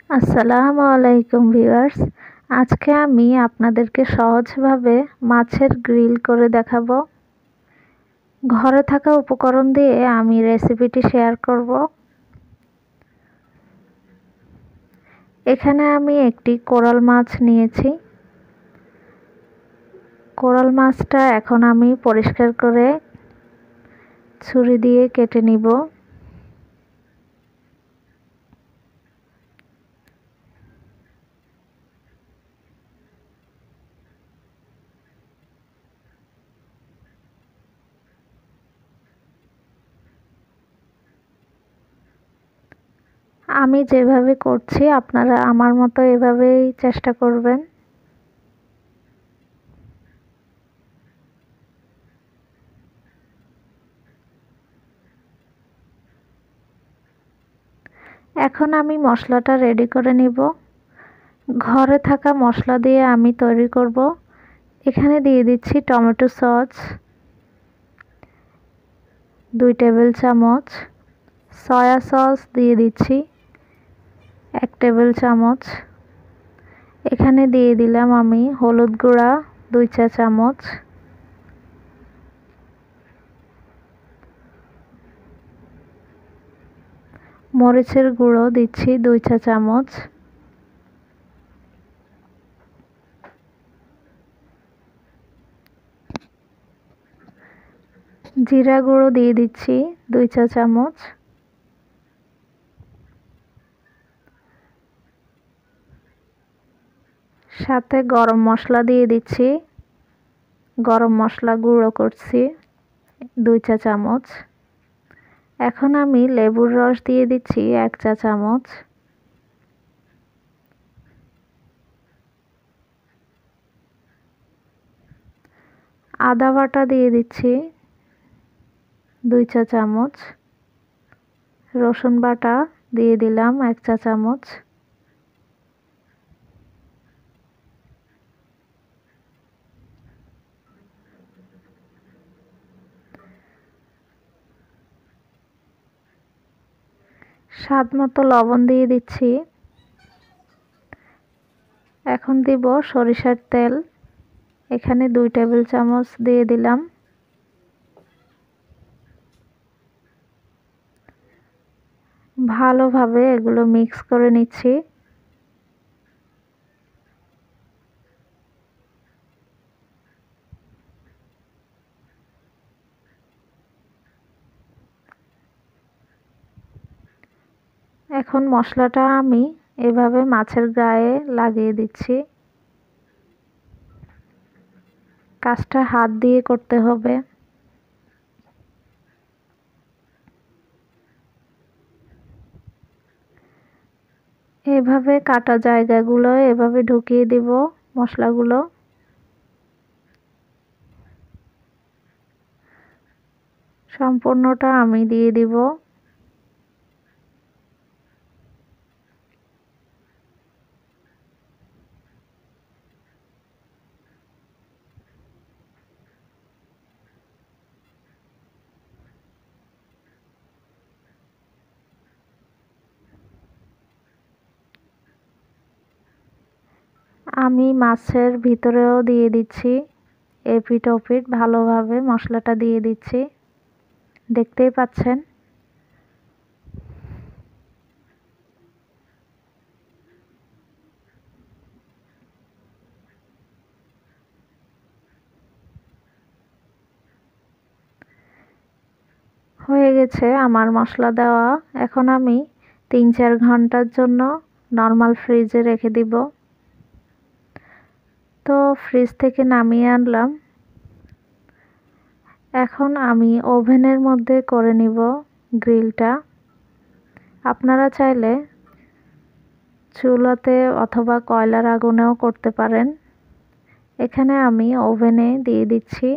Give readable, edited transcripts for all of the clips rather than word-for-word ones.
আসসালামু আলাইকুম ভিউয়ার্স। আজকে আমি আপনাদেরকে সহজভাবে মাছের গ্রিল করে দেখাবো। ঘরে থাকা উপকরণ দিয়ে আমি রেসিপিটি শেয়ার করব। এখানে আমি একটি কোরাল মাছ নিয়েছি। কোরাল মাছটা এখন আমি পরিষ্কার করে ছুরি দিয়ে কেটে নিব। আমি যেভাবে করছি আপনারা আমার মতো এভাবেই চেষ্টা করবেন। এখন আমি মশলাটা রেডি করে নিব। ঘরে থাকা মশলা দিয়ে আমি তৈরি করব। এখানে দিয়ে দিচ্ছি টমেটো সস 2 টেবিল চামচ, সয়া সস দিয়ে দিচ্ছি 1 টেবিল চামচ, এখানে দিয়ে দিলাম আমি হলুদ গুঁড়া 2 চা চামচ, মরিচের গুঁড়ো দিচ্ছি 2 চা চামচ, জিরা গুঁড়ো দিয়ে দিচ্ছি 2 চা চামচ, সাথে গরম মশলা দিয়ে দিচ্ছি, গরম মশলা গুঁড়ো করছি 2 চা চামচ। এখন আমি লেবুর রস দিয়ে দিচ্ছি 1 চা চামচ, আদা বাটা দিয়ে দিচ্ছি 2 চা চামচ, রসুন বাটা দিয়ে দিলাম 1 চা চামচ, স্বাদ মতো লবণ দিয়ে দিচ্ছি। এখন দিব সরিষার তেল, এখানে 2 টেবিল চামচ দিয়ে দিলাম। ভালোভাবে এগুলো মিক্স করে নিচ্ছি। এখন মশলাটা আমি এভাবে মাছের গায়ে লাগিয়ে দিচ্ছি। কাজটা হাত দিয়ে করতে হবে। এভাবে কাটা জায়গাগুলো এভাবে ঢুকিয়ে দিব মশলাগুলো। সম্পূর্ণটা আমি দিয়ে দিব। আমি মাছের ভিতরেও দিয়ে দিচ্ছি, এপিঠ ওপিঠ ভালোভাবে মশলাটা দিয়ে দিচ্ছি, দেখতেই পাচ্ছেন। হয়ে গেছে আমার মশলা দেওয়া। এখন আমি 3-4 ঘন্টার জন্য নর্মাল ফ্রিজে রেখে দিব। তো ফ্রিজ থেকে নামিয়ে আনলাম। এখন আমি ওভেনের মধ্যে করে নিব গ্রিলটা। আপনারা চাইলে চুলাতে অথবা কয়লার আগুনেও করতে পারেন। এখানে আমি ওভেনে দিয়ে দিচ্ছি।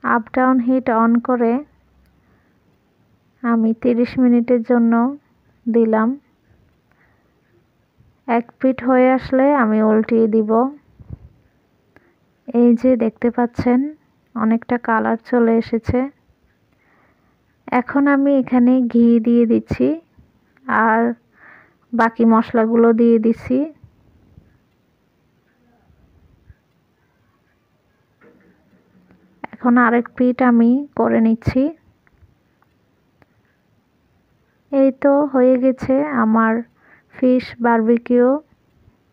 আপ ডাউন হিট অন করে আমি 30 মিনিটের জন্য দিলাম। এক পিঠ হয়ে আসলে আমি উল্টিয়ে দিব। এই যে দেখতে পাচ্ছেন অনেকটা কালার চলে এসেছে। এখন আমি এখানে ঘি দিয়ে দিচ্ছি আর বাকি মশলাগুলো দিয়ে দিছি। এখন আরেক পিঠ আমি করে নিচ্ছি। এই তো হয়ে গেছে আমার ফিশ বারবিকিউ।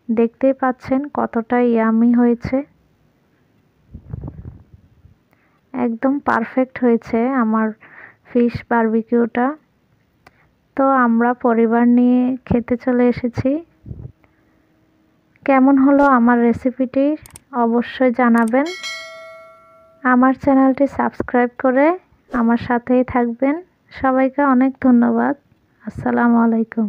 দেখতেই পাচ্ছেন কতটা ইয়ামি হয়েছে, একদম পারফেক্ট হয়েছে আমার ফিশ বারবিকিউটা। তো আমরা পরিবার নিয়ে খেতে চলে এসেছি। কেমন হলো আমার রেসিপিটি অবশ্যই জানাবেন। আমার চ্যানেলটি সাবস্ক্রাইব করে আমার সাথেই থাকবেন। সবাইকে অনেক ধন্যবাদ। আসসালামু আলাইকুম।